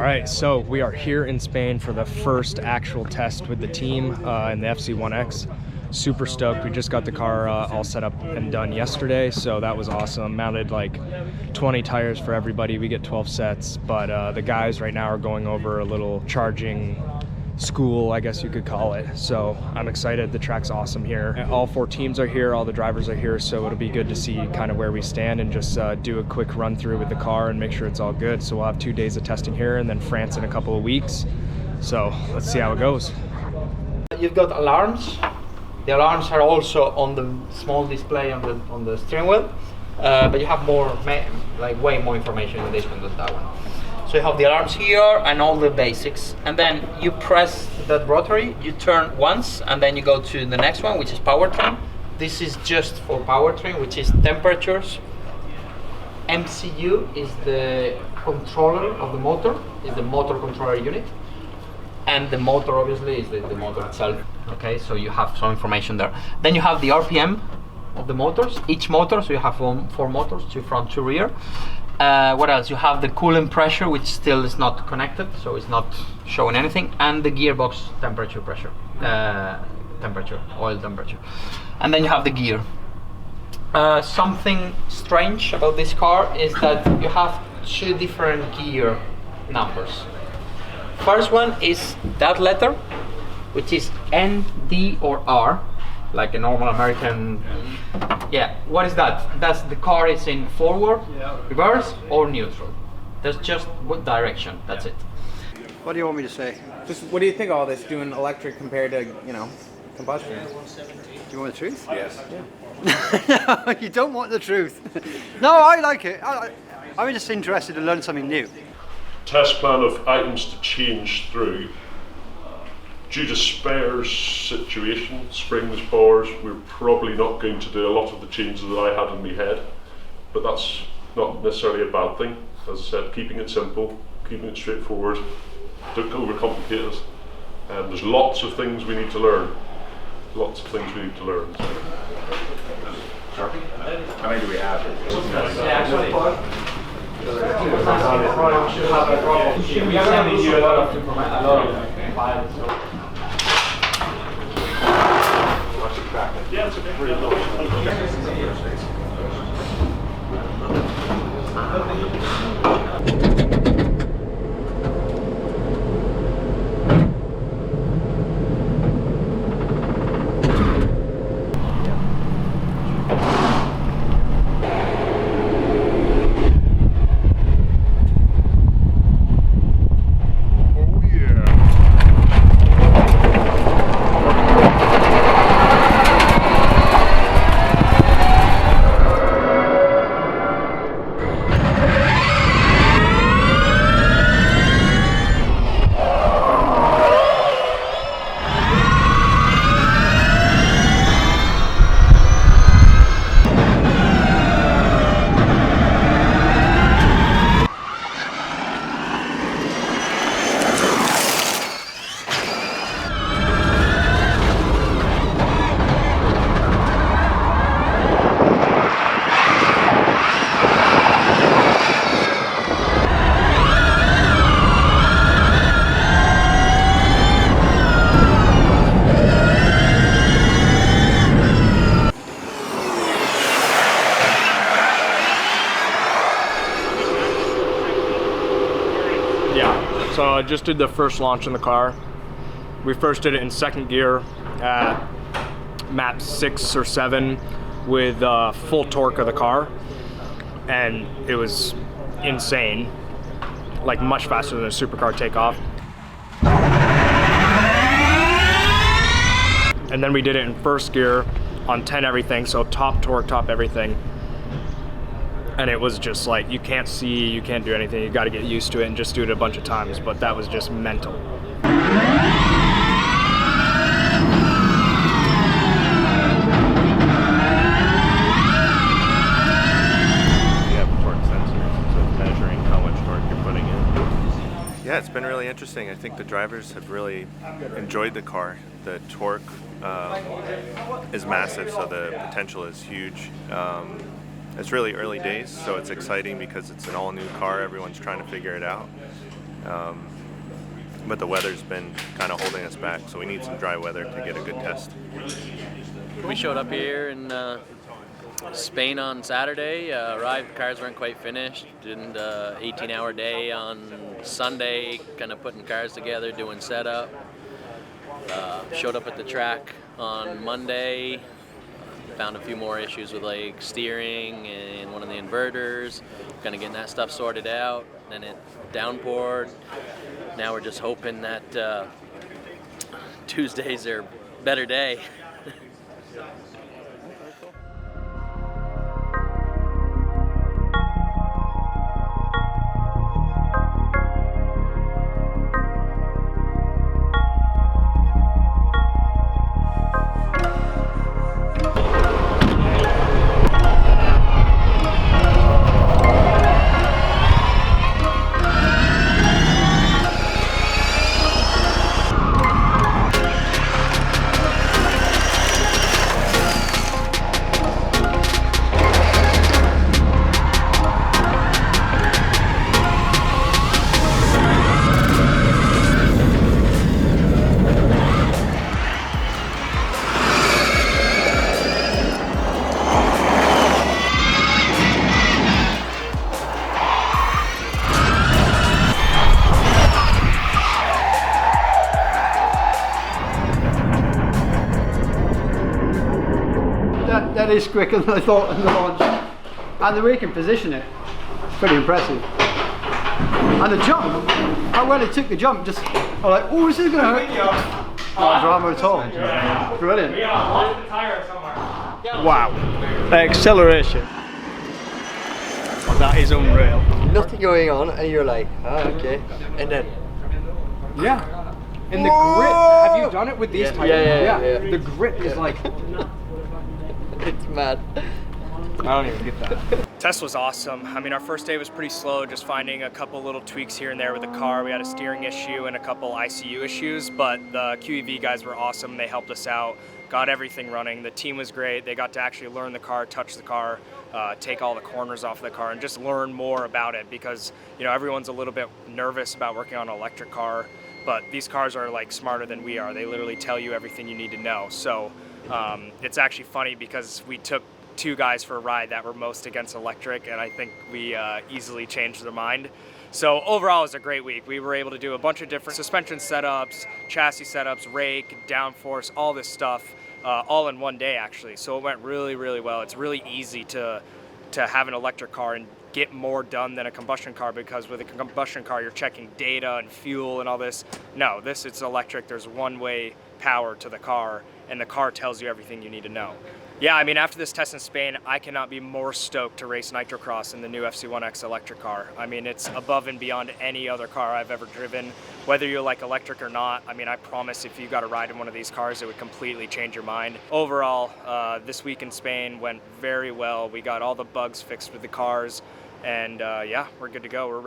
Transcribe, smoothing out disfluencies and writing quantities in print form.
right, so we are here in Spain for the first actual test with the team in the FC1X. Super stoked. We just got the car all set up and done yesterday, so that was awesome. Mounted like 20 tires for everybody. We get 12 sets, but the guys right now are going over a little charging school, I guess you could call it. So I'm excited. The track's awesome here. All 4 teams are here, all the drivers are here, so it'll be good to see kind of where we stand and just do a quick run through with the car and make sure it's all good. So we'll have 2 days of testing here and then France in a couple of weeks. So let's see how it goes. You've got alarms. The alarms are also on the small display on the steering wheel, but you have way more information in this one than that one. So you have the alarms here and all the basics, and then you press that rotary, you turn once, and then you go to the next one, which is powertrain. This is just for powertrain, which is temperatures. MCU is the controller of the motor, is the motor controller unit. And the motor obviously is the motor itself. Okay, so you have some information there. Then you have the RPM of the motors, each motor, so you have 4 motors, 2 front, 2 rear. What else? You have the coolant pressure, which still is not connected, so it's not showing anything, and the gearbox temperature pressure, oil temperature. And then you have the gear. Something strange about this car is that you have 2 different gear numbers. First one is that letter, which is N, D, or R, like a normal American. Yeah, what is that? That's the car is in forward, reverse, or neutral. There's just what direction, that's it. What do you want me to say? Just what do you think of all this doing electric compared to, combustion? Do you want the truth? Yes. Yeah. No, you don't want the truth. No, I like it. I'm just interested to learn something new. Test plan of items to change through. Due to spares situation, springs, bars, we're probably not going to do a lot of the changes that I had in my head, but that's not necessarily a bad thing. As I said, keeping it simple, keeping it straightforward, don't overcomplicate it. There's lots of things we need to learn. Lots of things we need to learn. How many do we have? We have you a lot of files. Yeah, it's okay. Really low. So I just did the first launch in the car. We first did it in 2nd gear at map 6 or 7 with full torque of the car, and it was insane, like much faster than a supercar takeoff. And then we did it in 1st gear on 10 everything, so top torque, top everything. And it was just like, you can't see, you can't do anything, you gotta get used to it and just do it a bunch of times, but that was just mental. Yeah, it's been really interesting. I think the drivers have really enjoyed the car. The torque is massive, so the potential is huge. It's really early days, so it's exciting because it's an all-new car. Everyone's trying to figure it out. But the weather's been kind of holding us back, so we need some dry weather to get a good test. We showed up here in Spain on Saturday, arrived, cars weren't quite finished, did an 18-hour day on Sunday, kind of putting cars together, doing setup. Showed up at the track on Monday, found a few more issues with like steering and one of the inverters, kind of getting that stuff sorted out. Then it downpoured. Now we're just hoping that Tuesdays are a better day. That is quicker than I thought in the launch. And the way you can position it, pretty impressive. And the jump, how well it took the jump, just, I'm like, oh, this is going to hurt. No drama at all. Brilliant. Wow. The acceleration. That is unreal. Nothing going on, and you're like, ah, okay. And then, Yeah. And the grip, have you done it with these types? Yeah. The grip is like, it's mad. I don't even get that. Test was awesome. I mean, our first day was pretty slow, just finding a couple little tweaks here and there with the car. We had a steering issue and a couple ICU issues, but the QEV guys were awesome. They helped us out, got everything running. The team was great. They got to actually learn the car, touch the car, take all the corners off the car, and just learn more about it because, you know, everyone's a little bit nervous about working on an electric car, but these cars are like smarter than we are. They literally tell you everything you need to know. So it's actually funny because we took two guys for a ride that were most against electric, and I think we easily changed their mind. So overall, it was a great week. We were able to do a bunch of different suspension setups, chassis setups, rake, downforce, all this stuff, all in one day actually. So it went really, really well. It's really easy to have an electric car and get more done than a combustion car, because with a combustion car, you're checking data and fuel and all this. No, it's electric. There's one-way power to the car, and the car tells you everything you need to know. Yeah, I mean, after this test in Spain, I cannot be more stoked to race Nitrocross in the new FC1X electric car. I mean, it's above and beyond any other car I've ever driven, whether you like electric or not. I mean, I promise if you got a ride in one of these cars, it would completely change your mind. Overall, this week in Spain went very well. We got all the bugs fixed with the cars, and yeah, we're good to go.